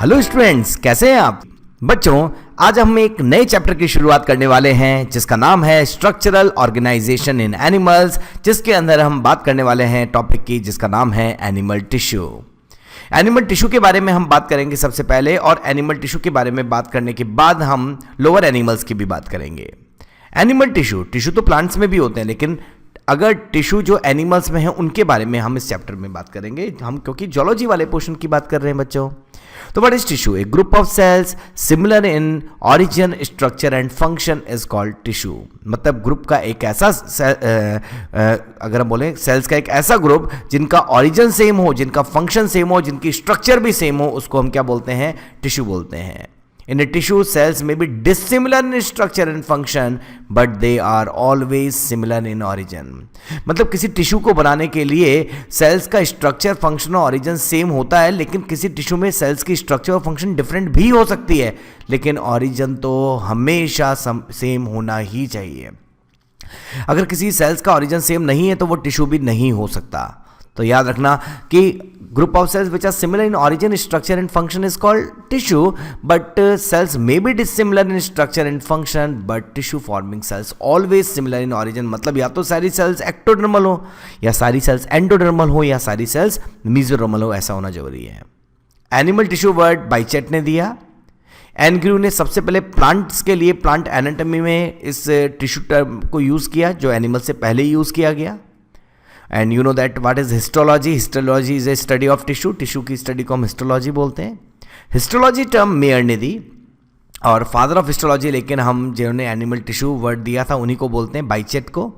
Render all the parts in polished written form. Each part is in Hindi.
हेलो स्टूडेंट्स, कैसे हैं आप बच्चों। आज हम एक नए चैप्टर की शुरुआत करने वाले हैं जिसका नाम है स्ट्रक्चरल ऑर्गेनाइजेशन इन एनिमल्स, जिसके अंदर हम बात करने वाले हैं टॉपिक की जिसका नाम है एनिमल टिश्यू। एनिमल टिश्यू के बारे में हम बात करेंगे सबसे पहले, और एनिमल टिश्यू के बारे में बात करने के बाद हम लोअर एनिमल्स की भी बात करेंगे। एनिमल टिश्यू तो प्लांट्स में भी होते हैं, लेकिन अगर टिश्यू जो एनिमल्स में है उनके बारे में हम इस चैप्टर में बात करेंगे, हम क्योंकि जूलॉजी वाले पोर्शन की बात कर रहे हैं बच्चों। तो what is tissue? A group of cells similar in origin, structure and function is called tissue. मतलब ग्रुप का एक ऐसा अगर हम बोलें सेल्स का एक ऐसा ग्रुप जिनका ऑरिजिन सेम हो, जिनका फंक्शन सेम हो, जिनकी स्ट्रक्चर भी सेम हो, उसको हम क्या बोलते हैं? टिश्यू बोलते हैं। In a tissue, cells may be dissimilar in structure and function, but they are always similar in origin. मतलब किसी टिश्यू को बनाने के लिए सेल्स का स्ट्रक्चर, फंक्शन और ऑरिजिन सेम होता है, लेकिन किसी टिश्यू में सेल्स की स्ट्रक्चर और फंक्शन डिफरेंट भी हो सकती है, लेकिन ऑरिजिन तो हमेशा सेम होना ही चाहिए। अगर किसी सेल्स का ऑरिजिन सेम नहीं है तो वो टिश्यू भी नहीं हो सकता। तो याद रखना कि group of cells which are similar in origin, structure and function is called tissue, but cells may be dissimilar in structure and function, but tissue forming cells always similar in origin। मतलब या तो सारी सेल्स एक्टोडर्मल हो, या सारी सेल्स एंडोडर्मल हो, या सारी सेल्स मेसोडर्मल हो, ऐसा होना जरूरी है। एनिमल टिश्यू वर्ड बाइचेट ने दिया। एनग्रू ने सबसे पहले प्लांट्स के लिए प्लांट एनाटॉमी में इस टिश्यू टर्म को यूज किया, जो एनिमल से पहले यूज किया गया। And you know that what is histology? Histology is a study of tissue. Tissue की स्टडी को हम हिस्टोलॉजी बोलते हैं। हिस्टोलॉजी टर्म मेयर ने दी, और फादर ऑफ हिस्टोलॉजी, लेकिन हम जिन्होंने एनिमल टिश्यू वर्ड दिया था उन्हीं को बोलते हैं, बाइचेट को।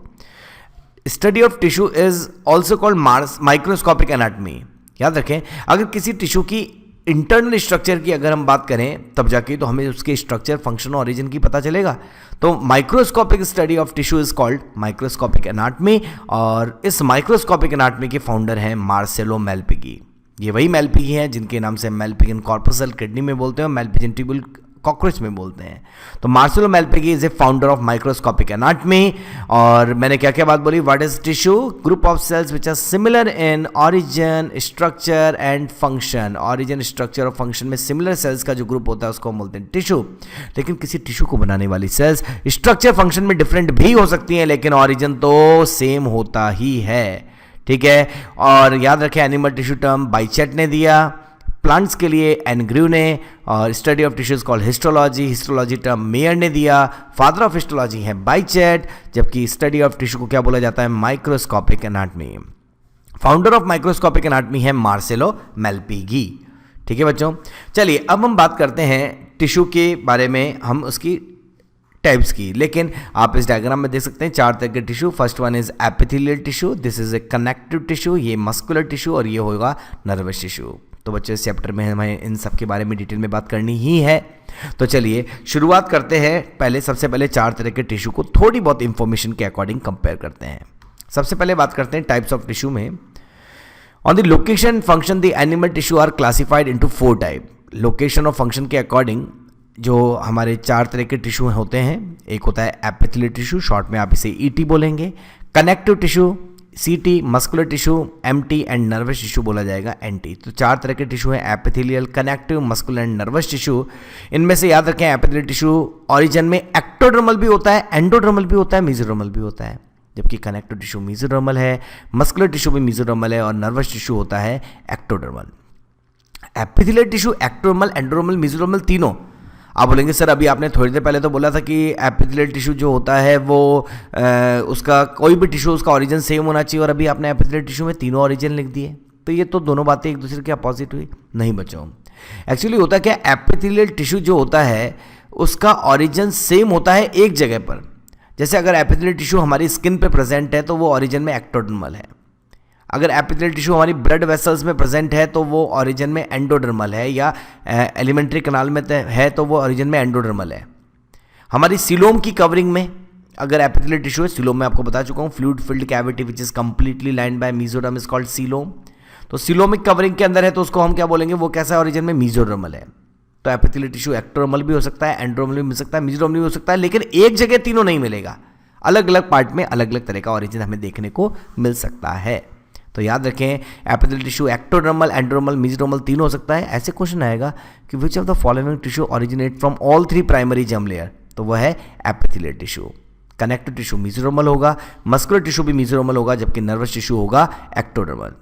Study of tissue is also called microscopic anatomy. याद रखें, अगर किसी टिश्यू की इंटरनल स्ट्रक्चर की अगर हम बात करें तब जाके तो हमें उसके स्ट्रक्चर, फंक्शन और ओरिजिन की पता चलेगा। तो microscopic study of tissue is called microscopic anatomy, और इस माइक्रोस्कोपिक एनाटॉमी के फाउंडर हैं मार्सेलो मेलपिगी। ये वही मेलपिगी हैं जिनके नाम से मेलपिगन कॉर्पसल किडनी में बोलते हैं और मेलपिगन ट्यूबुल कॉकरोच में बोलते हैं। तो Marcello Malpighi is a founder of microscopic anatomy. और मैंने क्या क्या बात बोली? What is tissue? Group of cells which are similar in origin, structure and function. Origin, structure और फंक्शन में सिमिलर सेल्स का जो ग्रुप होता है उसको हम बोलते हैं टिश्यू। लेकिन किसी टिश्यू को बनाने वाली सेल्स स्ट्रक्चर, फंक्शन में डिफरेंट भी हो सकती हैं, लेकिन ऑरिजिन तो सेम होता ही है। ठीक है, और याद रखें एनिमल टिश्यू टर्म बाइचेट ने दिया, प्लांट्स के लिए एनग्रू ने, और study of tissues called histology. Histology term mayor ने दिया। फादर ऑफ हिस्टोलॉजी है बाइचेट, जबकि स्टडी ऑफ टिश्यू को क्या बोला जाता है? Microscopic anatomy. Founder of microscopic anatomy है मार्सेलो मेलपिगी। ठीक है बच्चों, चलिए अब हम बात करते हैं टिश्यू के बारे में, हम उसकी टाइप्स की। लेकिन आप इस डायग्राम में देख सकते हैं 4 तरह के tissue. First one is epithelial tissue, this is a connective tissue, ये मस्कुलर टिश्यू, और ये होगा नर्वस टिश्यू। तो बच्चों इस चैप्टर में हमें इन सब के बारे में डिटेल में बात करनी ही है। तो चलिए शुरुआत करते हैं। सबसे पहले 4 तरह के टिश्यू को थोड़ी बहुत इंफॉर्मेशन के अकॉर्डिंग कंपेयर करते हैं। सबसे पहले बात करते हैं टाइप्स ऑफ टिश्यू में। On the location function the animal tissue are classified into 4 type. Location और फंक्शन के अकॉर्डिंग जो हमारे 4 तरह के टिश्यू होते हैं, एक होता है एपिथेलियल टिश्यू, शॉर्ट में आप इसे ईटी बोलेंगे। Connective tissue CT, muscular tissue MT, and nervous tissue बोला जाएगा एनटी। तो 4 तरह के टिश्यू हैं, epithelial, connective, muscular and nervous tissue. इनमें से याद रखें एपिथेलियल टिश्यू ऑरिजिन में एक्टोडर्मल भी होता है, एंडोडर्मल भी होता है, मेसोडर्मल भी होता है, जबकि कनेक्टिव टिश्यू मेसोडर्मल है, मस्कुलर टिश्यू भी मेसोडर्मल है, और नर्वस टिश्यू होता है ectodermal. Epithelial tissue ectodermal, endodermal, mesodermal तीनों। आप बोलेंगे सर अभी आपने थोड़ी देर पहले तो बोला था कि एपिथेलियल टिश्यू जो होता है वो उसका कोई भी टिश्यू उसका ओरिजिन सेम होना चाहिए, और अभी आपने एपिथेलियल टिश्यू में तीनों ओरिजिन लिख दिए। तो ये तो दोनों बातें एक दूसरे के अपोजिट हुई। नहीं बच्चों, एक्चुअली होता क्या, एपिथेलियल टिश्यू जो होता है उसका ओरिजिन सेम होता है एक जगह पर। जैसे अगर एपिथेलियल टिश्यू हमारी स्किन पे प्रेजेंट है तो वो ओरिजिन में एक्टोडर्मल है। अगर एपिथेलियल टिश्यू हमारी ब्लड वेसल्स में प्रेजेंट है तो वो ओरिजिन में एंडोडर्मल है, या एलिमेंट्री कनाल में है तो वो ओरिजिन में एंडोडर्मल है। हमारी सीलोम की कवरिंग में अगर एपिथेलियल टिश्यू है, सीलोम में आपको बता चुका हूँ, fluid filled cavity which is completely lined by mesoderm is called coelom. तो सीलोमिक कवरिंग के अंदर है तो उसको हम क्या बोलेंगे? वो कैसा ओरिजिन में? मेसोडर्मल है। तो एपिथेलियल टिश्यू एक्टोडर्मल भी हो सकता है, एंडोडर्मल भी मिल सकता है, मेसोडर्मल भी हो सकता है, लेकिन एक जगह तीनों नहीं मिलेगा। अलग अलग पार्ट में अलग अलग तरह का ओरिजिन हमें देखने को मिल सकता है। तो याद रखें epithelial tissue ectodermal, endodermal, mesodermal तीनों हो सकता है। ऐसे क्वेश्चन आएगा कि विच of the following tissue originate from all 3 primary germ layer, तो वह है epithelial tissue. Connective tissue mesodermal होगा, मस्कुलर टिश्यू भी मेसोडर्मल होगा, जबकि नर्वस टिश्यू होगा एक्टोडर्मल।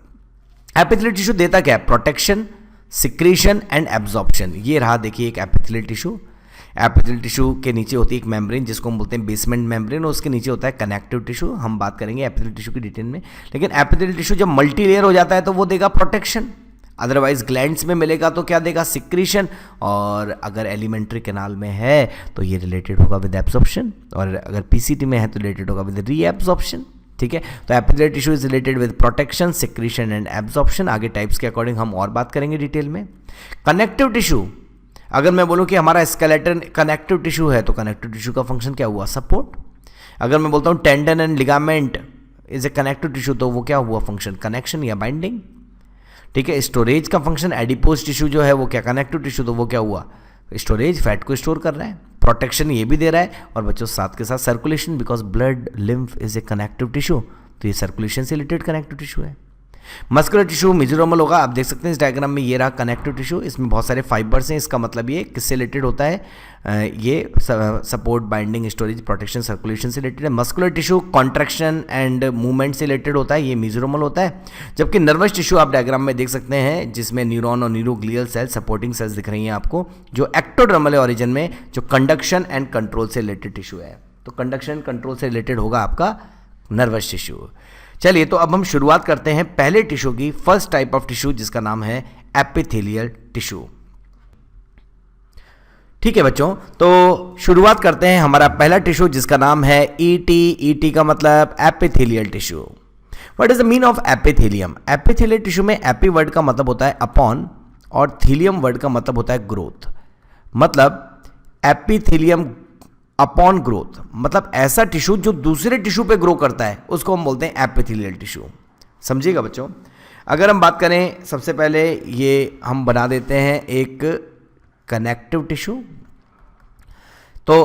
एपिथेलियल टिश्यू देता क्या है? Protection, secretion and absorption. ये रहा देखिए एक एपिथेलियल टिश्यू। एपिथेलियल टिश्यू के नीचे होती है एक मेम्ब्रेन जिसको हम बोलते हैं बेसमेंट मेम्ब्रेन, और उसके नीचे होता है कनेक्टिव टिश्यू। हम बात करेंगे एपिथेलियल टिश्यू की डिटेल में। लेकिन एपिथेलियल टिश्यू जब मल्टी लेयर हो जाता है तो वो देगा प्रोटेक्शन, अदरवाइज ग्लैंड्स में मिलेगा तो क्या देगा? सिक्रीशन, और अगर एलिमेंट्री कैनाल में है तो ये रिलेटेड होगा विद एब्जॉर्प्शन, और अगर पीसीटी में है तो रिलेटेड होगा विद रीएब्जॉर्प्शन। ठीक है, तो epithelial tissue is related with protection, secretion and absorption. आगे टाइप्स के अकॉर्डिंग हम और बात करेंगे डिटेल में। कनेक्टिव टिश्यू, अगर मैं बोलूं कि हमारा स्केलेटन कनेक्टिव टिश्यू है तो कनेक्टिव टिश्यू का फंक्शन क्या हुआ? सपोर्ट। अगर मैं बोलता हूं tendon and ligament is a connective tissue, तो वो क्या हुआ फंक्शन? कनेक्शन या बाइंडिंग। ठीक है, स्टोरेज का फंक्शन एडिपोज टिश्यू जो है वो क्या? कनेक्टिव टिश्यू, तो वो क्या हुआ? स्टोरेज, फैट को स्टोर कर रहा है। प्रोटेक्शन ये भी दे रहा है, और बच्चों साथ के साथ circulation, because blood lymph is a connective tissue, तो ये सर्कुलेशन से रिलेटेड कनेक्टिव टिश्यू है। मस्कुलर टिश्यू मेसोडर्मल होगा। आप देख सकते हैं इस डायग्राम में, ये रहा कनेक्टिव टिश्यू, इसमें बहुत सारे फाइबर्स हैं। इसका मतलब ये किससे रिलेटेड होता है? ये support, binding, storage, protection, circulation से रिलेटेड है। Muscular tissue contraction and movement से रिलेटेड होता है, ये मेसोडर्मल होता है। जबकि नर्वस टिश्यू आप डायग्राम में देख सकते हैं जिसमें न्यूरॉन और न्यूरोग्लियल सेल्स, सपोर्टिंग सेल्स दिख रही हैं आपको, जो एक्टोडर्मल है ओरिजिन में, जो कंडक्शन एंड कंट्रोल से रिलेटेड टिश्यू है। तो कंडक्शन कंट्रोल से रिलेटेड होगा आपका नर्वस टिश्यू। चलिए, तो अब हम शुरुआत करते हैं पहले टिश्यू की, फर्स्ट टाइप ऑफ टिश्यू जिसका नाम है एपिथेलियल टिश्यू। ठीक है बच्चों, तो शुरुआत करते हैं हमारा पहला टिश्यू जिसका नाम है ईटी। ईटी का मतलब epithelial tissue. What is the mean of epithelium? Epithelial tissue में एपी वर्ड का मतलब होता है अपॉन, और थीलियम वर्ड का मतलब होता है ग्रोथ। मतलब एपिथेलियम अपॉन ग्रोथ, मतलब ऐसा टिश्यू जो दूसरे टिश्यू पे ग्रो करता है उसको हम बोलते हैं एपिथेलियल टिश्यू। समझिएगा बच्चों। अगर हम बात करें, सबसे पहले ये हम बना देते हैं एक कनेक्टिव टिश्यू। तो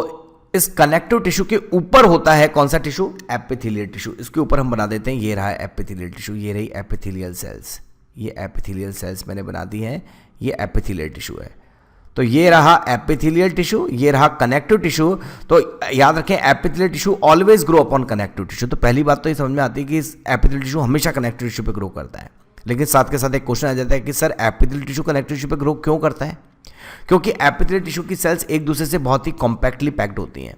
इस कनेक्टिव टिश्यू के ऊपर होता है कौन सा टिश्यू? Epithelial tissue. इसके ऊपर हम बना देते हैं, ये रहा एपिथेलियल टिश्यू, ये रही एपिथेलियल सेल्स। ये एपिथेलियल सेल्स मैंने बना दी हैं, ये एपिथेलियल टिश्यू है। तो ये रहा एपिथेलियल टिश्यू, ये रहा कनेक्टिव टिश्यू। तो याद रखें epithelial tissue always grow upon connective tissue. तो पहली बात तो ये समझ में आती है कि एपिथेलियल टिश्यू हमेशा कनेक्टिव टिश्यू पे ग्रो करता है। लेकिन साथ के साथ एक क्वेश्चन आ जाता है कि sir epithelial tissue connective tissue पे ग्रो क्यों करता है? क्योंकि एपिथेलियल टिश्यू की सेल्स एक दूसरे से बहुत ही कॉम्पैक्टली पैक्ड होती हैं,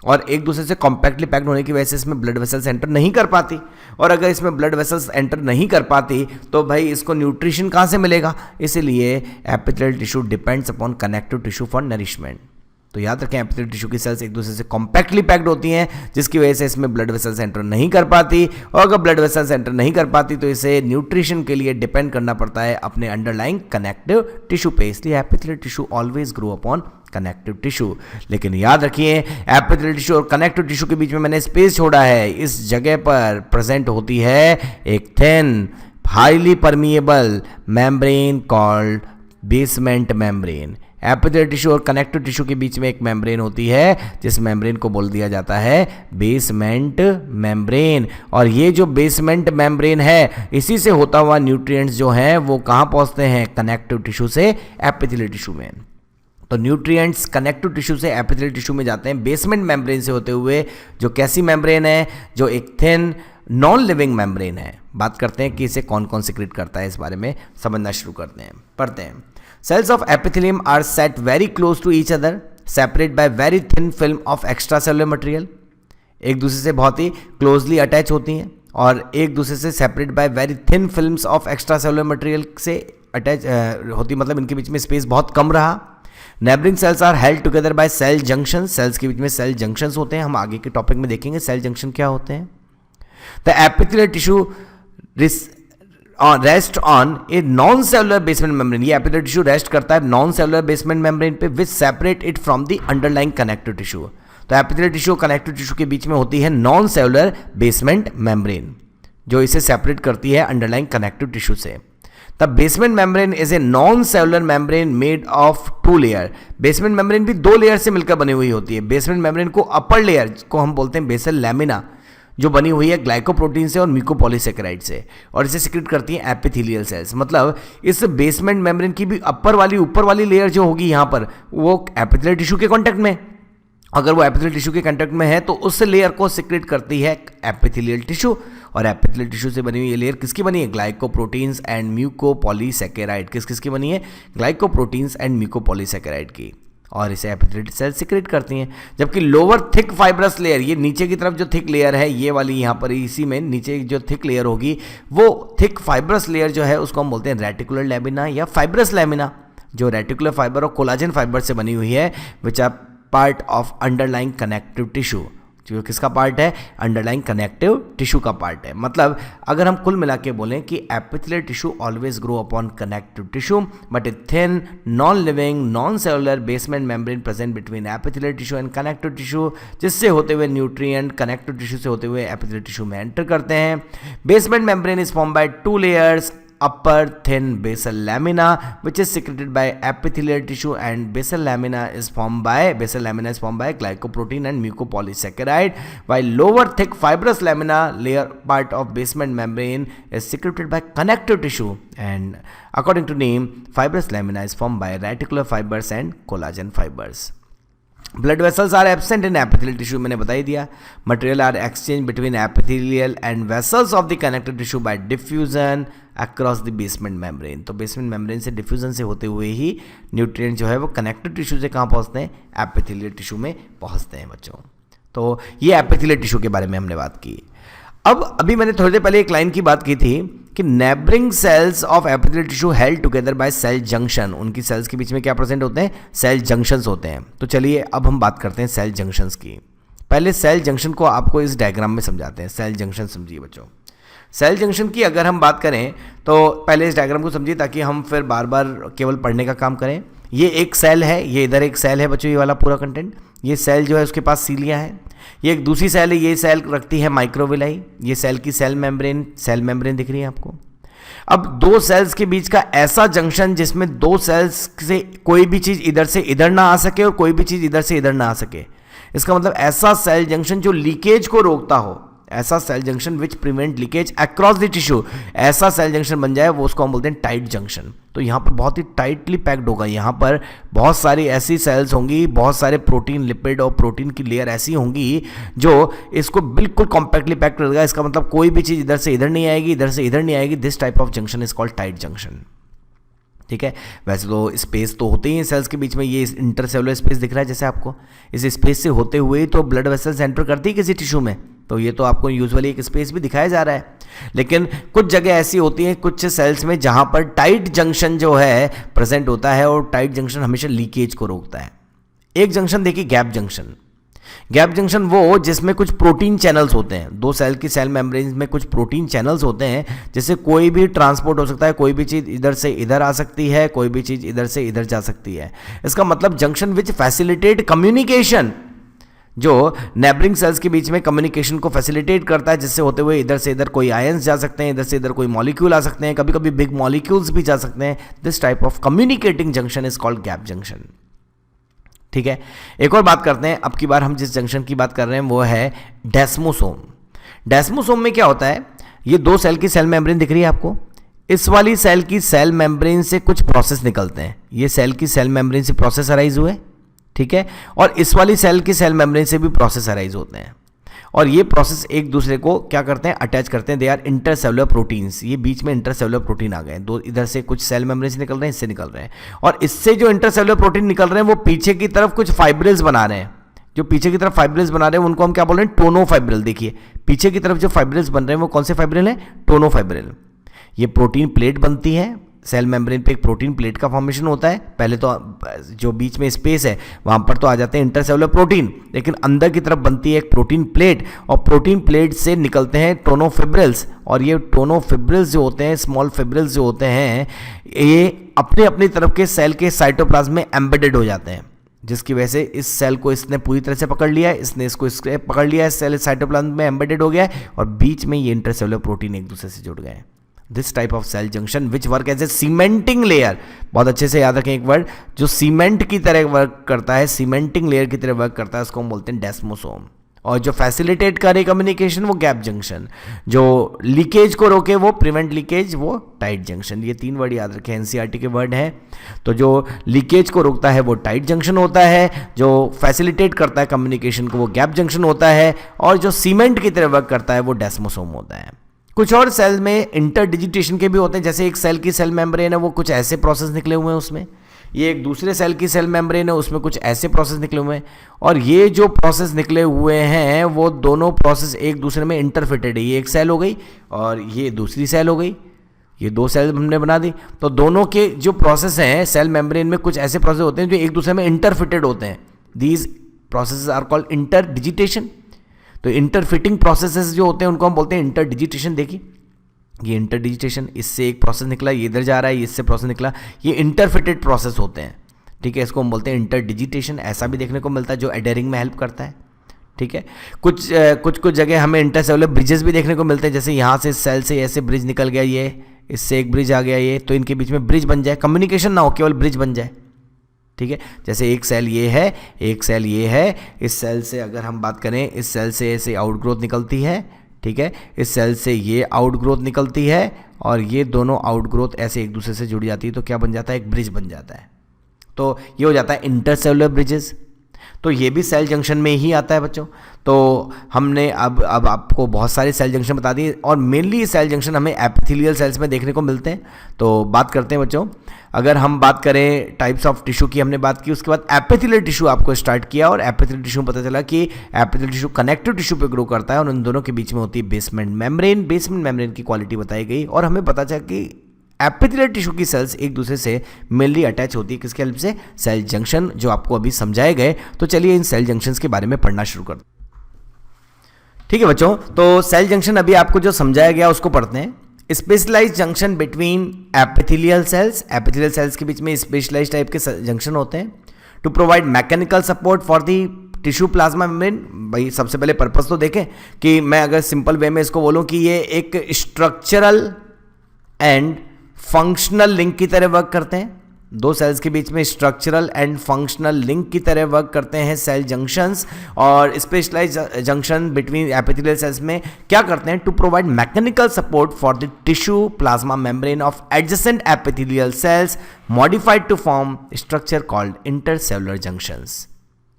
और एक दूसरे से कॉम्पैक्टली पैक्ड होने की वजह से इसमें ब्लड वेसल्स एंटर नहीं कर पाती। और अगर इसमें ब्लड वेसल्स एंटर नहीं कर पाती तो भाई इसको न्यूट्रिशन कहाँ से मिलेगा? इसीलिए epithelial tissue depends upon connective tissue for nourishment. तो याद रखें एपिथेलियल टिश्यू की सेल्स एक दूसरे से कॉम्पैक्टली पैक्ड होती हैं, जिसकी वजह से इसमें ब्लड वेसल्स एंटर नहीं कर पाती, और अगर ब्लड वेसल्स एंटर नहीं कर पाती तो इसे न्यूट्रिशन के लिए डिपेंड करना पड़ता है अपने अंडरलाइंग कनेक्टिव टिश्यू पे। इसलिए epithelial tissue always grow upon connective tissue. लेकिन याद रखिए एपिथेलियल टिश्यू और कनेक्टिव टिश्यू के बीच में मैंने स्पेस छोड़ा है। इस जगह पर प्रेजेंट होती है एक thin highly permeable membrane called basement membrane. Epithelial tissue और कनेक्टिव टिश्यू के बीच में एक मेम्ब्रेन होती है जिस मेम्ब्रेन को बोल दिया जाता है बेसमेंट मेम्ब्रेन। और ये जो बेसमेंट मेम्ब्रेन है, इसी से होता हुआ न्यूट्रिएंट्स जो हैं वो कहाँ पहुँचते हैं? कनेक्टिव टिश्यू से एपिथेलियल टिश्यू में। तो न्यूट्रिएंट्स कनेक्टिव टिश्यू से एपिथेलियल टिश्यू में जाते हैं बेसमेंट मेम्ब्रेन से होते हुए, जो कैसी मेम्ब्रेन है? जो एक थिन नॉन लिविंग मेम्ब्रेन है। बात करते हैं कि इसे कौन कौन सिक्रीट करता है, इस बारे में समझना शुरू करते हैं, पढ़ते हैं। Cells of epithelium are set very close to each other, separate by very thin film of extracellular material. एक दूसरे से बहुत ही क्लोजली अटैच होती हैं और एक दूसरे से separate by very thin films of extracellular material से अटैच होती, मतलब इनके बीच में स्पेस बहुत कम रहा। Neighbouring cells are held together by cell junction. Cells के बीच में सेल जंक्शंस होते हैं, हम आगे के टॉपिक में देखेंगे सेल जंक्शन क्या होते हैं। The epithelial tissue rest on a non cellular basement membrane. ये एपिथेलियल टिश्यू रेस्ट करता है नॉन सेलुलर बेसमेंट मेम्ब्रेन पे, विच separate it from the underlying connective tissue. तो एपिथेलियल टिश्यू कनेक्टिव टिश्यू के बीच में होती है नॉन सेलुलर बेसमेंट मेम्ब्रेन, जो इसे सेपरेट करती है अंडरलाइंग कनेक्टिव टिश्यू से। The basement membrane is a non cellular membrane made of 2 layer. Basement membrane भी 2 लेयर से मिलकर बनी हुई होती है। बेसमेंट मेम्ब्रेन को अपर लेयर को हम बोलते हैं बेसल लैमिना, जो बनी हुई है ग्लाइकोप्रोटीन से और म्यूकोपॉलीसेकेराइड से, और इसे सिक्रेट करती हैं एपिथेलियल सेल्स। मतलब इस बेसमेंट मेम्ब्रेन की भी ऊपर वाली लेयर जो होगी यहाँ पर, वो एपिथेलियल टिश्यू के कांटेक्ट में, अगर वो एपिथेलियल टिश्यू के कांटेक्ट में है तो उस लेयर को सिक्रेट करती है एपिथेलियल टिश्यू। और एपिथेलियल टिश्यू से बनी हुई ये लेयर किसकी बनी है? Glycoproteins and mucopolysaccharide. किसकी बनी है? ग्लाइकोप्रोटीन्स एंड म्यूकोपॉलीसेकेराइड की, और इसे एपिथेलियल सेल सिक्रेट करती हैं। जबकि लोअर थिक फाइब्रस लेयर, ये नीचे की तरफ जो थिक लेयर है, ये वाली यहाँ पर इसी में नीचे जो थिक लेयर होगी, वो थिक फाइब्रस लेयर जो है उसको हम बोलते हैं रेटिकुलर लैमिना या फाइब्रस लैमिना, जो रेटिकुलर फाइबर और कोलाजन फाइबर से बनी हुई है, which are part of underlying connective tissue. जो किसका पार्ट है? अंडरलाइंग कनेक्टिव टिश्यू का पार्ट है। मतलब अगर हम कुल मिला के बोलें कि epithelial tissue always grow upon connective tissue, but a thin non living non cellular basement membrane present between epithelial tissue and connective tissue, जिससे होते हुए न्यूट्रिएंट कनेक्टिव टिश्यू से होते हुए एपिथेलियल टिश्यू में एंटर करते हैं। Basement membrane is form by 2 layers, upper thin basal lamina which is secreted by epithelial tissue, and basal lamina is formed by glycoprotein and mucopolysaccharide, while lower thick fibrous lamina layer part of basement membrane is secreted by connective tissue, and according to name fibrous lamina is formed by reticular fibers and collagen fibers. Blood vessels are absent in epithelial tissue, मैंने बता ही दिया. Material are exchanged between epithelial and vessels of the connective tissue by diffusion across the basement membrane. तो basement membrane से diffusion से होते हुए ही न्यूट्रिएंट जो है वो कनेक्टिव टिश्यू से कहाँ पहुँचते हैं? एपिथेलियल टिश्यू में पहुँचते हैं बच्चों. तो ये एपिथेलियल टिश्यू के बारे में हमने बात की. अब अभी मैंने थोड़ी देर पहले एक लाइन की बात की थी कि neighbouring cells of epithelial tissue held together by cell junction. उनकी सेल्स के बीच में क्या प्रेजेंट होते हैं? सेल जंक्शंस होते हैं. तो चलिए अब हम बात करते हैं सेल जंक्शंस की. पहले सेल जंक्शन को आपको इस डायग्राम में समझाते हैं. सेल जंक्शन समझिए बच्चों. सेल जंक्शन की अगर हम बात करें तो पहले इस डायग्राम को समझिए ताकि हम फिर बार बार केवल पढ़ने का काम करें. ये एक सेल है, ये इधर एक सेल है बच्चों, ये वाला पूरा कंटेंट. ये सेल जो है उसके पास सीलिया है. ये एक दूसरी सेल है, ये सेल रखती है माइक्रोविलाई. ये सेल की सेल मेम्ब्रेन दिख रही है आपको. अब दो सेल्स के बीच का ऐसा जंक्शन जिसमें दो सेल्स से कोई भी चीज़ इधर से इधर ना आ सके और कोई भी चीज़ इधर से इधर ना आ सके. इसका मतलब ऐसा सेल जंक्शन जो लीकेज को रोकता हो, ऐसा cell junction which prevent leakage across the tissue, ऐसा सेल जंक्शन बन जाए वो उसको हम बोलते हैं टाइट जंक्शन. तो यहाँ पर बहुत ही टाइटली पैक्ड होगा. यहाँ पर बहुत सारी ऐसी सेल्स होंगी, बहुत सारे प्रोटीन, लिपिड और प्रोटीन की लेयर ऐसी होंगी जो इसको बिल्कुल कॉम्पैक्टली पैक कर देगा. इसका मतलब कोई भी चीज़ इधर से इधर नहीं आएगी, इधर से इधर नहीं आएगी. This type of junction is called tight junction. ठीक है. वैसे तो स्पेस तो होते ही हैं सेल्स के बीच में. ये इंटरसेलुलर स्पेस दिख रहा है जैसे आपको. इस स्पेस से होते हुए तो ब्लड वेसल्स एंटर करती है किसी टिश्यू में. तो ये तो आपको यूजुअली एक स्पेस भी दिखाया जा रहा है. लेकिन कुछ जगह ऐसी होती हैं कुछ सेल्स में जहां पर टाइट जंक्शन जो है प्रेजेंट होता है, और टाइट जंक्शन हमेशा लीकेज को रोकता है. एक जंक्शन देखिए गैप जंक्शन. गैप जंक्शन वो जिसमें कुछ प्रोटीन चैनल्स होते हैं. दो सेल की सेल मेम्ब्रेन में कुछ प्रोटीन चैनल्स होते हैं जिससे कोई भी ट्रांसपोर्ट हो सकता है. कोई भी चीज़ इधर से इधर आ सकती है, कोई भी चीज़ इधर से इधर जा सकती है. इसका मतलब जंक्शन विच फैसिलिटेट कम्युनिकेशन, जो नेबरिंग सेल्स के बीच में कम्युनिकेशन को फैसिलिटेट करता है, जिससे होते हुए इधर से इधर कोई आयंस जा सकते हैं, इधर से इधर कोई मॉलिक्यूल आ सकते हैं, कभी कभी बिग मॉलिक्यूल्स भी जा सकते हैं. This type of communicating junction is called gap junction. ठीक है. एक और बात करते हैं. अब की बार हम जिस जंक्शन की बात कर रहे हैं वो है डेस्मोसोम. डेस्मोसोम में क्या होता है? ये दो सेल की सेल मेम्ब्रेन दिख रही है आपको. इस वाली सेल की सेल मेम्ब्रेन से कुछ प्रोसेस निकलते हैं. ये सेल की सेल मेम्ब्रेन से प्रोसेस अराइज हुए. ठीक है. और इस वाली सेल की सेल मेम्ब्रेन से भी प्रोसेस अराइज होते हैं. और ये प्रोसेस एक दूसरे को क्या करते हैं? अटैच करते हैं. They are intercellular proteins. ये बीच में इंटरसेलुलर प्रोटीन आ गए. दो इधर से कुछ सेल मेम्ब्रेन से निकल रहे हैं, इससे निकल रहे हैं. और इससे जो इंटरसेलुलर प्रोटीन निकल रहे हैं वो पीछे की तरफ कुछ फाइब्रिल्स बना रहे हैं. जो पीछे की तरफ फाइब्रिल्स बना रहे हैं उनको हम क्या बोल रहे हैं? टोनोफाइब्रिल. देखिए पीछे की तरफ जो फाइब्रिल्स बन रहे हैं वो कौन से फाइब्रिल हैं? टोनोफाइब्रिल. ये प्रोटीन प्लेट बनती है. सेल मेम्ब्रेन पे एक प्रोटीन प्लेट का फॉर्मेशन होता है. पहले तो जो बीच में स्पेस है वहाँ पर तो आ जाते हैं इंटरसेलुलर प्रोटीन, लेकिन अंदर की तरफ बनती है एक प्रोटीन प्लेट, और प्रोटीन प्लेट से निकलते हैं टोनोफिब्रिल्स. और ये टोनोफिब्रिल्स जो होते हैं, स्मॉल फिब्रिल्स जो होते हैं, ये अपने अपनी तरफ के सेल के साइटोप्लाज्म में एम्बेडेड हो जाते हैं, जिसकी वजह से इस सेल को इसने पूरी तरह से पकड़ लिया है, इसने इसको इसके पकड़ लिया है, सेल साइटोप्लाज्म में एम्बेडेड हो गया है, और बीच में ये इंटरसेलुलर प्रोटीन एक दूसरे से जुड़ गए हैं. This type of cell junction which work as a cementing layer. बहुत अच्छे से याद रखें एक वर्ड, जो सीमेंट की तरह वर्क करता है, सीमेंटिंग लेयर की तरह वर्क करता है, उसको हम बोलते हैं डेस्मोसोम. और जो फैसिलिटेट करे कम्युनिकेशन वो गैप जंक्शन, जो लीकेज को रोके वो प्रिवेंट लीकेज वो टाइट जंक्शन। ये 3 वर्ड याद रखें, एनसीईआरटी के वर्ड हैं। तो जो लीकेज को रोकता है वो टाइट जंक्शन होता है, जो फैसिलिटेट करता है कम्युनिकेशन को वो गैप जंक्शन होता है, और जो सीमेंट की तरह वर्क करता है वो डेस्मोसोम होता है। कुछ और सेल में इंटरडिजिटेशन के भी होते हैं, जैसे एक सेल की सेल मेम्ब्रेन है वो कुछ ऐसे प्रोसेस निकले हुए हैं उसमें, ये एक दूसरे सेल की सेल मेम्ब्रेन है उसमें कुछ ऐसे प्रोसेस निकले हुए हैं, और ये जो प्रोसेस निकले हुए हैं वो दोनों प्रोसेस एक दूसरे में इंटरफिटेड है। ये एक सेल हो गई और ये दूसरी सेल हो गई, ये 2 सेल हमने बना दी। तो दोनों के जो प्रोसेस हैं सेल मेम्ब्रेन में कुछ ऐसे प्रोसेस होते हैं जो एक दूसरे में इंटरफिटेड होते हैं। These process are called interdigitation. तो इंटरफिटिंग प्रोसेसेस जो होते हैं उनको हम बोलते हैं इंटरडिजिटेशन। देखिए ये इंटरडिजिटेशन, इससे एक प्रोसेस निकला, ये इधर जा रहा है, ये इससे प्रोसेस निकला, ये इंटरफिटेड प्रोसेस होते हैं। ठीक है, इसको हम बोलते हैं इंटरडिजिटेशन। ऐसा भी देखने को मिलता है जो एडेरिंग में हेल्प करता है। ठीक है, कुछ जगह हमें इंटरसेलुलर ब्रिजेस भी देखने को मिलते हैं, जैसे यहाँ से सेल से ऐसे ब्रिज निकल गया, ये इससे एक ब्रिज आ गया, ये तो इनके बीच में ब्रिज बन जाए, कम्युनिकेशन ना हो, केवल ब्रिज बन जाए। ठीक है, जैसे एक सेल ये है, एक सेल ये है, इस सेल से अगर हम बात करें, इस सेल से ऐसे आउटग्रोथ निकलती है। ठीक है, इस सेल से ये आउटग्रोथ निकलती है और ये दोनों आउटग्रोथ ऐसे एक दूसरे से जुड़ जाती है, तो क्या बन जाता है, एक ब्रिज बन जाता है। तो ये हो जाता है इंटरसेलुलर ब्रिजेस। तो ये भी सेल जंक्शन में ही आता है बच्चों। तो हमने अब आपको बहुत सारे सेल जंक्शन बता दिए, और मेनली सेल जंक्शन हमें एपिथेलियल सेल्स में देखने को मिलते हैं। तो बात करते हैं बच्चों, अगर हम बात करें टाइप्स ऑफ टिश्यू की हमने बात की, उसके बाद एपिथेलियल टिश्यू आपको स्टार्ट किया, और एपिथेलियल टिश्यू पता चला कि एपिथेलियल टिश्यू कनेक्टिव टिश्यू पे ग्रो करता है और उन दोनों के बीच में होती है बेसमेंट मेम्ब्रेन। बेसमेंट मेम्ब्रेन की क्वालिटी बताई गई, और हमें पता चला कि एपिथेलियल टिश्यू की सेल्स एक दूसरे से मेनली अटैच होती है, किसके हेल्प से, सेल जंक्शन, जो आपको अभी समझाए गए। तो चलिए इन सेल जंक्शंस के बारे में पढ़ना शुरू करते हैं। ठीक है बच्चों, तो सेल जंक्शन अभी आपको जो समझाया गया उसको पढ़ते हैं। Specialised junction between epithelial cells, epithelial cells के बीच में स्पेशलाइज्ड टाइप के जंक्शन होते हैं to provide mechanical support for the tissue plasma membrane. भाई सबसे पहले पर्पस तो देखें कि मैं अगर सिंपल वे में इसको बोलूं कि ये एक स्ट्रक्चरल एंड फंक्शनल लिंक की तरह वर्क करते हैं। 2 सेल्स के बीच में स्ट्रक्चरल एंड फंक्शनल लिंक की तरह वर्क करते हैं सेल जंक्शंस। और specialise junction between epithelial cells में क्या करते हैं, to provide mechanical support for the tissue plasma membrane of adjacent epithelial cells modified to form structure called intercellular junctions.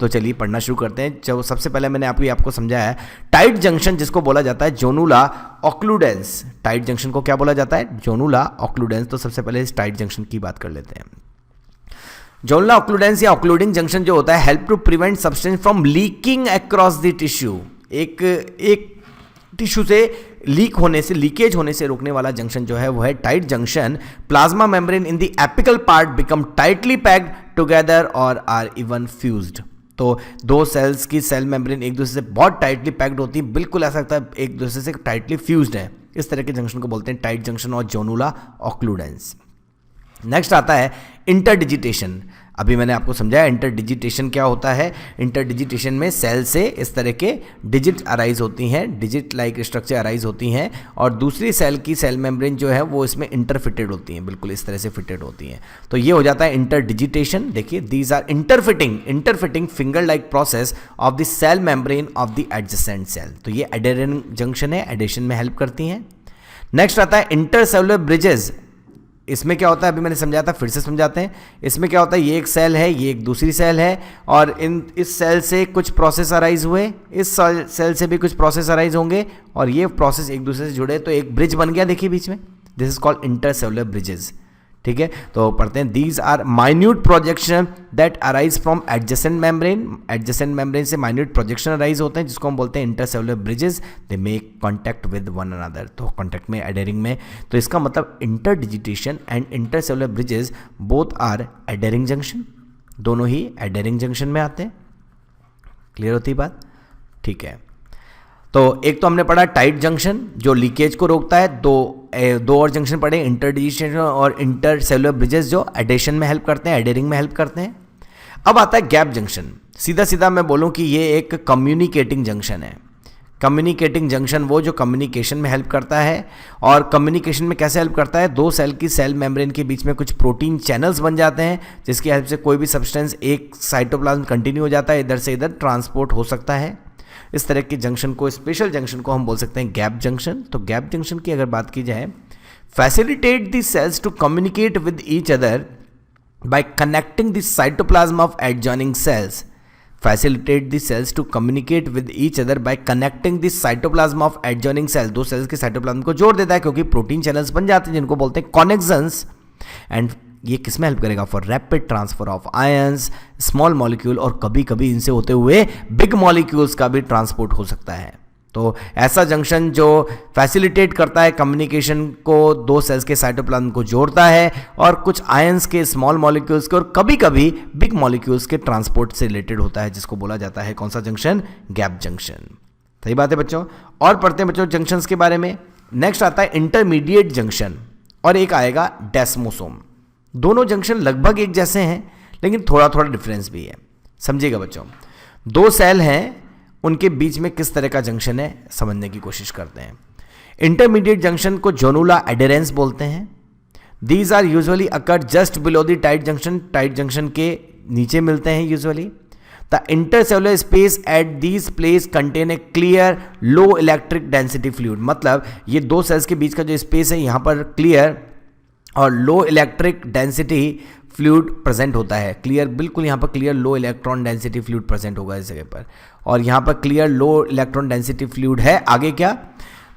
तो चलिए पढ़ना शुरू करते हैं। जो सबसे पहले मैंने आपको समझाया है टाइट जंक्शन, जिसको बोला जाता है जोनुला ऑक्लूडेंस। टाइट जंक्शन को क्या बोला जाता है, जोनुला ऑक्लूडेंस। तो सबसे पहले इस टाइट जंक्शन की बात कर लेते हैं। जोनुला ऑक्लूडेंस या ऑक्लूडिंग जंक्शन जो होता है, help to prevent substance from leaking across the tissue. एक टिश्यू से लीक होने से, लीकेज होने से रोकने वाला जंक्शन जो है वो है tight junction. Plasma membrane in the apical part become tightly packed together और आर इवन फ्यूज्ड। तो 2 सेल्स की सेल मेम्ब्रेन एक दूसरे से बहुत टाइटली पैक्ड होती है, बिल्कुल ऐसा लगता है एक दूसरे से टाइटली फ्यूज्ड है। इस तरह के जंक्शन को बोलते हैं टाइट जंक्शन और जोनुला ऑक्लूडेंस। नेक्स्ट आता है इंटरडिजिटेशन। अभी मैंने आपको समझाया इंटरडिजिटेशन क्या होता है। इंटरडिजिटेशन में सेल से इस तरह के डिजिट अराइज होती हैं, डिजिट लाइक स्ट्रक्चर अराइज होती हैं, और दूसरी सेल की सेल मेम्ब्रेन जो है वो इसमें इंटरफिटेड होती हैं, बिल्कुल इस तरह से फिटेड होती हैं। तो ये हो जाता है इंटरडिजिटेशन। देखिए these are interfitting finger like process of the cell membrane of the adjacent cell. तो ये एडेरिंग जंक्शन है, एडेशन में हेल्प करती हैं। नेक्स्ट आता है इंटरसेलुलर ब्रिजेस। इसमें क्या होता है, अभी मैंने समझाया था, फिर से समझाते हैं। इसमें क्या होता है, ये एक सेल है, ये एक दूसरी सेल है, और इस सेल से कुछ प्रोसेस अराइज हुए, इस सेल से भी कुछ प्रोसेस अराइज होंगे, और ये प्रोसेस एक दूसरे से जुड़े तो एक ब्रिज बन गया। देखिए बीच में, this is called intercellular bridges. ठीक है, तो पढ़ते हैं। These are minute projection that arise from adjacent membrane. Adjacent membrane से माइन्यूट प्रोजेक्शन अराइज होते हैं, जिसको हम बोलते हैं intercellular bridges. They make contact with one another. तो कॉन्टैक्ट में, एडेरिंग में। तो इसका मतलब interdigitation and intercellular bridges both are adhering junction. दोनों ही एडेरिंग जंक्शन में आते हैं। क्लियर होती बात? ठीक है, तो एक तो हमने पढ़ा टाइट जंक्शन जो लीकेज को रोकता है। दो और जंक्शन पढ़े, इंटरडिजिटेशन और इंटरसेलुलर ब्रिजेस, जो एडेशन में हेल्प करते हैं, एडेरिंग में हेल्प करते हैं। अब आता है गैप जंक्शन। सीधा सीधा मैं बोलूं कि ये एक कम्युनिकेटिंग जंक्शन है। कम्युनिकेटिंग जंक्शन वो जो कम्युनिकेशन में हेल्प करता है। और कम्युनिकेशन में कैसे हेल्प करता है, 2 सेल की सेल मेम्ब्रेन के बीच में कुछ प्रोटीन चैनल्स बन जाते हैं, जिसकी हेल्प से कोई भी सब्सटेंस एक साइटोप्लाज्म कंटिन्यू हो जाता है, इधर से इधर ट्रांसपोर्ट हो सकता है। इस तरह के जंक्शन को, स्पेशल जंक्शन को हम बोल सकते हैं गैप जंक्शन। तो गैप जंक्शन की अगर बात की जाए, facilitate the cells to communicate with each other by connecting the cytoplasm of adjoining cells. Facilitate the cells to communicate with each other by connecting the cytoplasm of adjoining cells. दो सेल्स के साइटोप्लाज्म को जोड़ देता है, क्योंकि प्रोटीन चैनल्स बन जाते हैं जिनको बोलते हैं कॉनेक्शंस। एंड ये किस में हेल्प करेगा? For rapid transfer of ions, small molecule, और कभी कभी इनसे होते हुए बिग मॉलिक्यूल्स का भी ट्रांसपोर्ट हो सकता है। तो ऐसा जंक्शन जो फैसिलिटेट करता है कम्युनिकेशन को, दो सेल्स के साइटोप्लाज्म को जोड़ता है और कुछ आयंस के, स्मॉल मॉलिक्यूल्स के और कभी कभी बिग मॉलिक्यूल्स के ट्रांसपोर्ट से रिलेटेड होता है, जिसको बोला जाता है कौन सा जंक्शन? Gap junction. सही बात है बच्चों। और पढ़ते हैं बच्चों जंक्शंस के बारे में। नेक्स्ट आता है इंटरमीडिएट जंक्शन और एक आएगा डेस्मोसोम। दोनों जंक्शन लगभग एक जैसे हैं, लेकिन थोड़ा थोड़ा डिफरेंस भी है। समझिएगा बच्चों, दो सेल हैं, उनके बीच में किस तरह का जंक्शन है समझने की कोशिश करते हैं। इंटरमीडिएट जंक्शन को जोनुला एडेरेंस बोलते हैं। These are usually occur just below the tight junction. Tight junction के नीचे मिलते हैं usually. The intercellular space at these place contain a clear low electric density fluid. मतलब ये दो सेल्स के बीच का जो स्पेस है, यहाँ पर क्लियर और low electric density fluid present होता है। क्लियर, बिल्कुल यहाँ पर clear low electron density fluid present होगा इस जगह पर, और यहाँ पर clear low electron density fluid है। आगे क्या?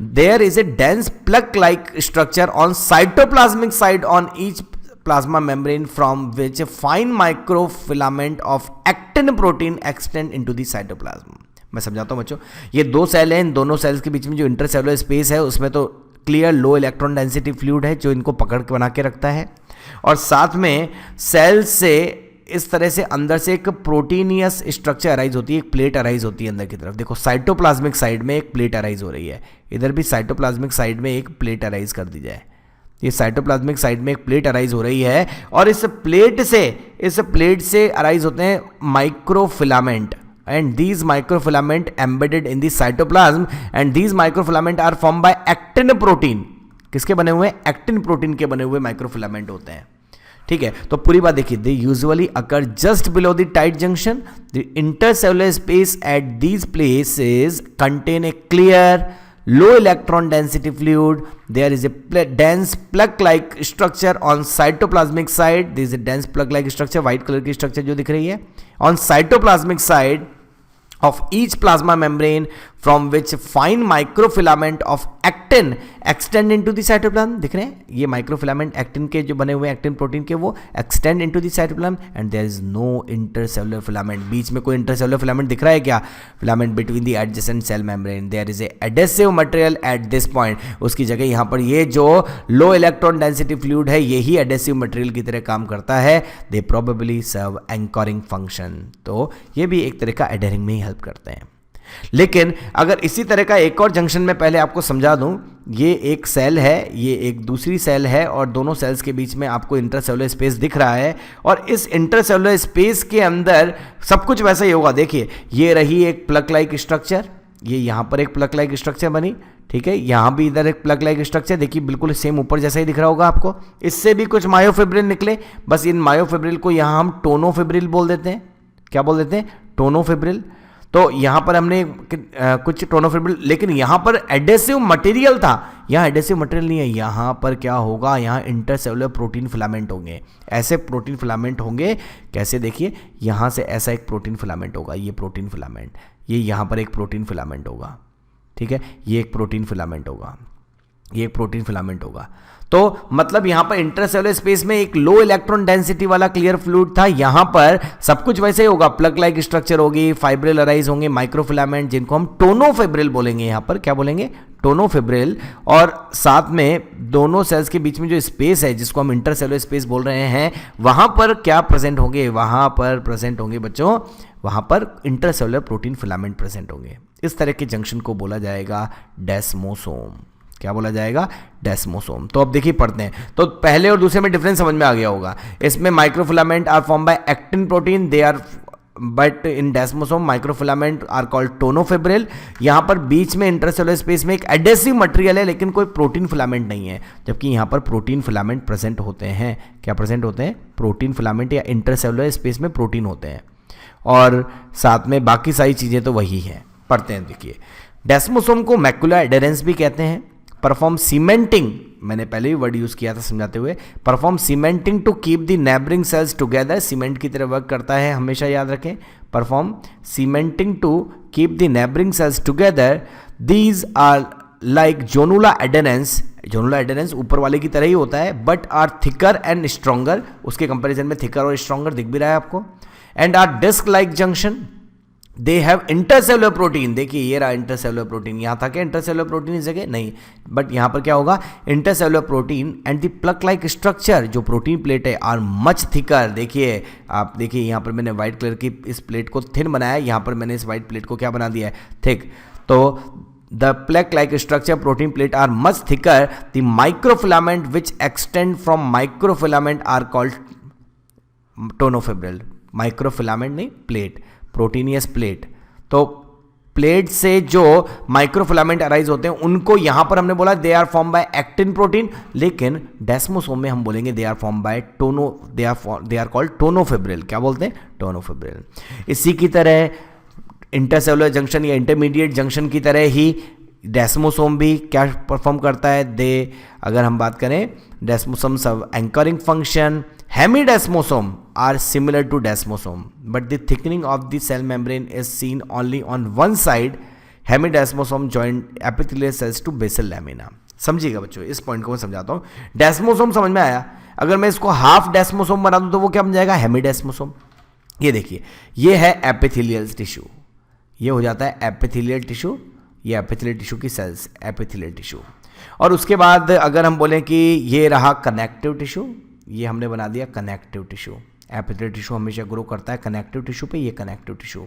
There is a dense plug like structure on cytoplasmic side on each plasma membrane from which fine microfilament of actin protein extend into the cytoplasm. मैं समझाता हूँ बच्चों, ये दो सेल हैं, इन दोनों सेल्स के बीच में जो इंटरसेलुलर स्पेस है उसमें तो clear low electron density fluid है जो इनको पकड़ के बना के रखता है, और साथ में सेल से इस तरह से अंदर से एक प्रोटीनियस स्ट्रक्चर अराइज होती है, एक प्लेट अराइज होती है अंदर की तरफ। देखो साइटोप्लाज्मिक साइड में एक प्लेट अराइज हो रही है, इधर भी साइटोप्लाज्मिक साइड में एक प्लेट अराइज कर दी जाए। ये साइटोप्लाज्मिक साइड में एक प्लेट अराइज हो रही है, और इस प्लेट से अराइज होते हैं microfilament, and these microfilament embedded in the cytoplasm and these microfilament are formed by actin protein। किसके बने हुए? एक्टिन प्रोटीन के बने हुए माइक्रोफिलामेंट होते हैं। ठीक है, तो पूरी बात देखिए, they usually occur just below the tight junction. The intercellular space at these places contain a clear low electron density fluid. There is a dense plug like structure on cytoplasmic side. There is a dense plug like structure, white color की structure जो दिख रही है on cytoplasmic side of each plasma membrane from which fine microfilament of actin extend into the cytoplasm। दिख रहे हैं ये माइक्रोफिलामेंट एक्टिन के जो बने हुए एक्टिन प्रोटीन के, वो extend into the cytoplasm and there is no intercellular filament। बीच में कोई इंटरसेलुलर फिलामेंट दिख रहा है क्या? Filament between the adjacent cell membrane। there is a adhesive material at this point। उसकी जगह यहाँ पर ये जो लो इलेक्ट्रॉन डेंसिटी फ्लूइड है, यही एडेसिव मटेरियल की तरह काम करता है। They probably serve anchoring function. तो ये भी एक तरह का एडहरिंग में ही हेल्प करते हैं। लेकिन अगर इसी तरह का एक और जंक्शन में पहले आपको समझा दूं, ये एक सेल है, ये एक दूसरी सेल है, और दोनों सेल्स के बीच में आपको इंटरसेलुलर स्पेस दिख रहा है, और इस इंटरसेलुलर स्पेस के अंदर सब कुछ वैसा ही होगा। देखिए, ये रही एक प्लग लाइक स्ट्रक्चर, ये यहाँ पर एक प्लग लाइक स्ट्रक्चर बनी, ठीक है, यहाँ भी इधर एक प्लग लाइक स्ट्रक्चर, देखिए बिल्कुल सेम ऊपर जैसा ही दिख रहा होगा आपको। इससे भी कुछ मायोफिब्रिल निकले, बस इन मायोफिब्रिल को यहाँ हम टोनोफिब्रिल बोल देते हैं। क्या बोल देते हैं? टोनोफिब्रिल। तो यहाँ पर हमने कुछ टोनोफिब्रिल, लेकिन यहाँ पर एडेसिव मटेरियल था, यहाँ एडेसिव मटेरियल नहीं है। यहाँ पर क्या होगा? यहाँ इंटरसेलुलर प्रोटीन फिलामेंट होंगे। ऐसे प्रोटीन फिलामेंट होंगे, कैसे? देखिए, यहाँ से ऐसा एक प्रोटीन फिलामेंट होगा, ये प्रोटीन फिलामेंट, ये यहाँ पर एक प्रोटीन फिलामेंट होगा, ठीक है, ये एक प्रोटीन फिलामेंट होगा, ये एक प्रोटीन फिलामेंट होगा। तो मतलब यहां पर इंटरसेलुलर स्पेस में एक लो इलेक्ट्रॉन डेंसिटी वाला क्लियर फ्लूइड था। यहां पर सब कुछ वैसे ही होगा, प्लग लाइक स्ट्रक्चर होगी, फाइब्रिल अराइज होंगे, माइक्रोफिलामेंट जिनको हम टोनोफिब्रिल बोलेंगे। यहां पर क्या बोलेंगे? टोनोफिब्रिल। और साथ में दोनों सेल्स के बीच में जो स्पेस है, जिसको हम इंटरसेलुलर स्पेस बोल रहे हैं, वहां पर क्या प्रेजेंट होंगे? वहां पर प्रेजेंट होंगे बच्चों, वहां पर इंटरसेलुलर प्रोटीन फिलामेंट प्रेजेंट होंगे। इस तरह के जंक्शन को बोला जाएगा डेस्मोसोम। क्या बोला जाएगा? डेस्मोसोम। तो अब देखिए पढ़ते हैं, तो पहले और दूसरे में डिफरेंस समझ में आ गया होगा। इसमें microfilament are form by actin protein, they are but in desmosome microfilament are called tonofibril. यहाँ पर बीच में इंटरसेलुलर स्पेस में एक एडेसिव मटेरियल है, लेकिन कोई प्रोटीन फिलामेंट नहीं है, जबकि यहाँ पर प्रोटीन फिलामेंट प्रेजेंट होते हैं। क्या प्रेजेंट होते हैं? प्रोटीन फिलामेंट, या इंटरसेलुलर स्पेस में प्रोटीन होते हैं, और साथ में बाकी सारी चीज़ें तो वही हैं। पढ़ते हैं। देखिए, डेस्मोसोम को मैकुलर एडेरेंस भी कहते हैं। परफॉर्म सीमेंटिंग, मैंने पहले भी वर्ड यूज़ किया था समझाते हुए, perform cementing to keep the neighbouring cells together, cement की तरह वर्क करता है, हमेशा याद रखें, perform cementing to keep the neighbouring cells together. These are like zonula adherens, zonula adherens ऊपर वाले की तरह ही होता है, but are thicker and stronger, उसके कंपेरिजन में थिकर और स्ट्रॉन्गर दिख भी रहा है आपको, and are disc like junction. They have intercellular protein, देखिए ये रहा इंटरसेलुलर प्रोटीन, यहाँ था क्या इंटरसेलुलर प्रोटीन इस जगह नहीं, बट यहाँ पर क्या होगा intercellular protein and the plaque like structure, जो प्रोटीन प्लेट है आर मच थिकर। देखिए आप देखिए यहाँ पर मैंने व्हाइट कलर की इस प्लेट को थिन बनाया, यहाँ पर मैंने इस व्हाइट प्लेट को क्या बना दिया है थिक। तो the plaque like structure protein plate are much thicker, the microfilament which extend from microfilament are called tonofibril. Microfilament नहीं, प्लेट, प्रोटीनियस प्लेट। तो प्लेट से जो माइक्रोफिलामेंट अराइज होते हैं उनको यहां पर हमने बोला they are form by actin protein, लेकिन डेस्मोसोम में हम बोलेंगे they are form by they are called tonofibril. क्या बोलते हैं? टोनोफिब्रिल। इसी की तरह इंटरसेलुलर जंक्शन या इंटरमीडिएट जंक्शन की तरह ही डेस्मोसोम भी क्या परफॉर्म करता है, दे अगर हम बात करें डेस्मोसोम सब anchoring function. Hemidesmosome are similar to desmosome, but the thickening of the cell membrane is seen only on one side. Hemidesmosome join epithelial cells to basal lamina. समझिएगा बच्चों, इस पॉइंट को मैं समझाता हूँ। डेस्मोसोम समझ में आया, अगर मैं इसको हाफ डेस्मोसोम बना दूँ तो वो क्या बन जाएगा? हेमीडेस्मोसोम। ये देखिए, ये है एपिथेलियल टिश्यू, ये हो जाता है एपिथेलियल टिश्यू, ये एपिथेलियल टिश्यू की सेल्स, एपिथेलियल टिश्यू। और उसके बाद अगर हम बोलें कि ये रहा कनेक्टिव टिश्यू, ये हमने बना दिया कनेक्टिव टिश्यू। एपिथेलियल टिश्यू हमेशा ग्रो करता है कनेक्टिव टिश्यू पे, ये कनेक्टिव टिश्यू।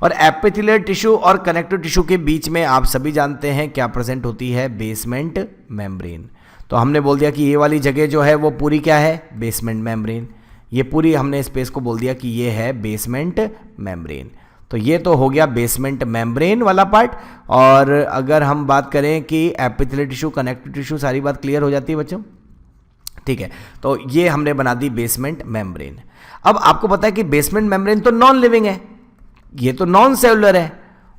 और एपिथेलियल टिश्यू और कनेक्टिव टिश्यू के बीच में आप सभी जानते हैं क्या प्रेजेंट होती है? Basement membrane. तो हमने बोल दिया कि ये वाली जगह जो है वो पूरी क्या है? Basement membrane. ये पूरी हमने स्पेस को बोल दिया कि ये है बेसमेंट मेम्ब्रेन। तो ये तो हो गया बेसमेंट मेम्ब्रेन वाला पार्ट। और अगर हम बात करें कि एपिथेलियल टिश्यू, कनेक्टिव टिश्यू, सारी बात क्लियर हो जाती है बच्चों, ठीक है। तो ये हमने बना दी बेसमेंट मेम्ब्रेन। अब आपको पता है कि बेसमेंट मेम्ब्रेन तो नॉन लिविंग है, ये तो नॉन सेलुलर है।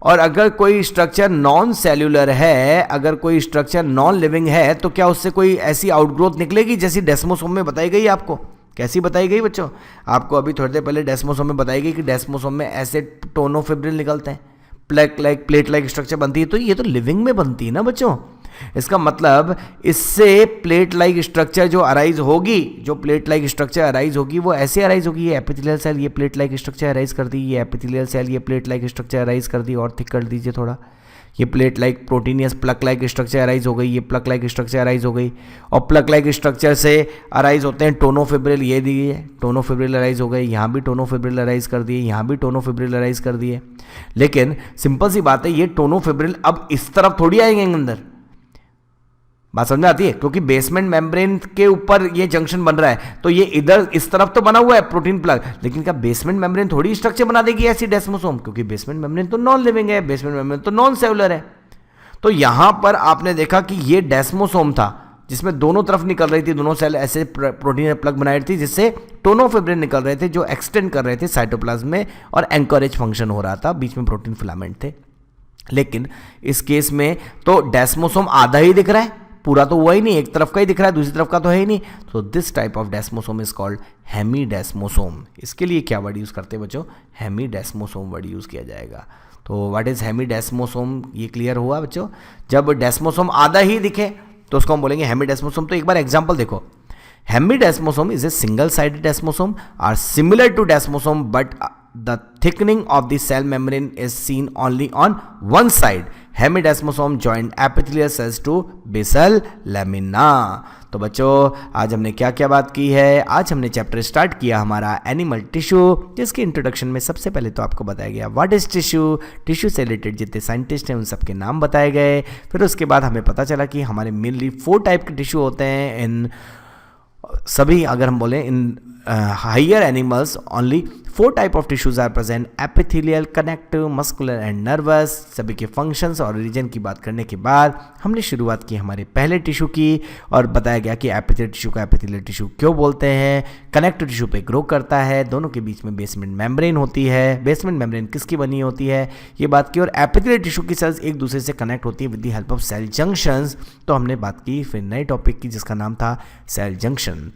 और अगर कोई स्ट्रक्चर नॉन सेलुलर है, अगर कोई स्ट्रक्चर नॉन लिविंग है, तो क्या उससे कोई ऐसी आउटग्रोथ निकलेगी जैसी डेस्मोसोम में बताई गई? आपको कैसी बताई गई बच्चों? आपको अभी थोड़ी देर पहले डेस्मोसोम में बताई गई कि डेस्मोसोम में ऐसे टोनोफिब्रिल निकलते हैं, प्लेट लाइक स्ट्रक्चर बनती है। तो ये तो लिविंग में बनती है ना बच्चों। इसका मतलब इससे प्लेट लाइक स्ट्रक्चर जो अराइज होगी, जो प्लेट लाइक स्ट्रक्चर अराइज होगी वो ऐसे अराइज होगी, ये एपिथेलियल सेल ये प्लेट लाइक स्ट्रक्चर अराइज कर दी, ये एपिथेलियल सेल ये प्लेट लाइक स्ट्रक्चर अराइज कर दी, और थिक कर दीजिए थोड़ा, ये plate like proteinaceous plaque like structure arise हो गई, ये प्लक लाइक स्ट्रक्चर अराइज हो गई। और प्लक लाइक स्ट्रक्चर से अराइज होते हैं टोनोफिब्रिल, ये दिए टोनोफिब्रिल अराइज हो गए, यहाँ भी टोनोफिब्रिल अराइज कर दिए, यहाँ भी टोनोफिब्रिल अराइज कर दिए। लेकिन सिंपल सी बात है, ये टोनोफिब्रिल अब इस तरफ थोड़ी आएंगे अंदर, बात समझ में आती है? क्योंकि बेसमेंट मेम्ब्रेन के ऊपर ये जंक्शन बन रहा है, तो ये इधर इस तरफ तो बना हुआ है प्रोटीन प्लग, लेकिन क्या बेसमेंट मेम्ब्रेन थोड़ी स्ट्रक्चर बना देगी ऐसी डेस्मोसोम? क्योंकि बेसमेंट मेम्ब्रेन तो नॉन लिविंग है, बेसमेंट मेम्ब्रेन तो नॉन सेलुलर है। तो यहां पर आपने देखा कि ये डेस्मोसोम था जिसमें दोनों तरफ निकल रही थी, दोनों सेल ऐसे प्रोटीन प्लग बनाई थी, जिससे टोनोफिब्रिल निकल रहे थे जो एक्सटेंड कर रहे थे साइटोप्लाज्म में, और एंकरेज फंक्शन हो रहा था, बीच में प्रोटीन फिलामेंट थे। लेकिन इस केस में तो डेस्मोसोम आधा ही दिख रहा है, पूरा तो हुआ ही नहीं, एक तरफ का ही दिख रहा है, दूसरी तरफ का तो है ही नहीं। तो this type of desmosome is called hemidesmosome. इसके लिए क्या वर्ड यूज करते हैं बच्चों? हेमीडेस्मोसोम वर्ड यूज किया जाएगा। तो व्हाट इज हेमीडेस्मोसोम, ये क्लियर हुआ बच्चों? जब डेस्मोसोम आधा ही दिखे तो उसको हम बोलेंगे हेमीडेस्मोसोम। तो एक बार एग्जांपल देखो, hemidesmosome is a single sided desmosome are similar to desmosome but the thickening of the cell membrane is seen only on one side. Hemidesmosome join epithelial cells to basal lamina. तो बच्चों आज हमने क्या क्या बात की है? आज हमने चैप्टर स्टार्ट किया हमारा एनिमल टिश्यू, जिसके इंट्रोडक्शन में सबसे पहले तो आपको बताया गया व्हाट इज टिश्यू, टिश्यू से रिलेटेड जितने साइंटिस्ट हैं उन सबके नाम बताए गए। फिर उसके बाद हमें पता चला कि हमारे मेनली 4 टाइप के टिश्यू होते हैं इन सभी, अगर हम बोलें इन higher animals only 4 type of tissues are present: epithelial, connective, muscular and nervous। सभी के functions और रीजन की बात करने के बाद हमने शुरुआत की हमारे पहले टिश्यू की और बताया गया कि एपिथेलियल टिश्यू को एपिथेलियल टिश्यू क्यों बोलते हैं। कनेक्टिव टिश्यू पे ग्रो करता है, दोनों के बीच में बेसमेंट मेम्ब्रेन होती है। बेसमेंट मेम्ब्रेन किसकी बनी होती है ये बात की, और एपिथेलियल टिश्यू की सेल्स एक दूसरे से कनेक्ट होती है with the help of cell junctions. तो हमने बात की फिर नए टॉपिक की जिसका नाम था सेल जंक्शन।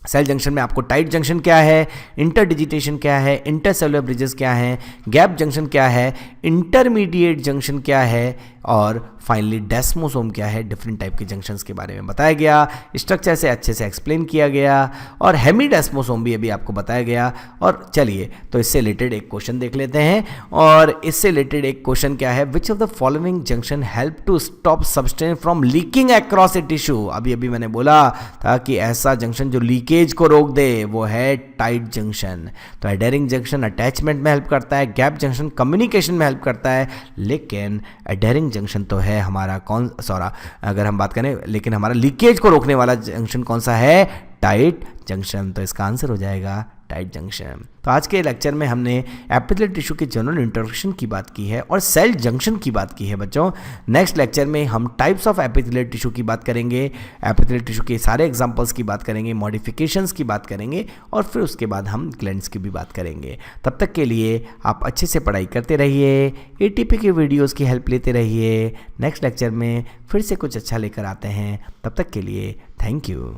सेल जंक्शन में आपको टाइट जंक्शन क्या है, इंटरडिजिटेशन क्या है, इंटरसेलुलर ब्रिजेस क्या हैं, गैप जंक्शन क्या है, इंटरमीडिएट जंक्शन क्या है और फाइनली डेस्मोसोम क्या है, डिफरेंट टाइप के जंक्शंस के बारे में बताया गया। स्ट्रक्चर से अच्छे से एक्सप्लेन किया गया और हेमीडेस्मोसोम भी अभी आपको बताया गया। और चलिए तो इससे रिलेटेड एक क्वेश्चन देख लेते हैं, और इससे रिलेटेड एक क्वेश्चन क्या है, which of the following junction help to stop substance from leaking across a tissue. अभी अभी मैंने बोला था कि ऐसा जंक्शन जो लीकेज को रोक दे वो है टाइट जंक्शन। तो एडेरिंग जंक्शन अटैचमेंट में हेल्प करता है, गैप जंक्शन कम्युनिकेशन में हेल्प करता है, लेकिन एडेरिंग जंक्शन तो है हमारा अगर हम बात करें, लेकिन हमारा लीकेज को रोकने वाला जंक्शन कौन सा है, टाइट जंक्शन। तो इसका आंसर हो जाएगा टाइट जंक्शन। तो आज के लेक्चर में हमने एपिथेलियल टिश्यू के जनरल इंट्रोडक्शन की बात की है और सेल जंक्शन की बात की है बच्चों। नेक्स्ट लेक्चर में हम टाइप्स ऑफ एपिथेलियल टिश्यू की बात करेंगे, एपिथेलियल टिश्यू के सारे एग्जांपल्स की बात करेंगे, मॉडिफिकेशंस की बात करेंगे और फिर उसके बाद हम ग्लैंड्स की भी बात करेंगे। तब तक के लिए आप अच्छे से पढ़ाई करते रहिए, एटीपी के वीडियोज़ की हेल्प लेते रहिए। नेक्स्ट लेक्चर में फिर से कुछ अच्छा लेकर आते हैं, तब तक के लिए थैंक यू।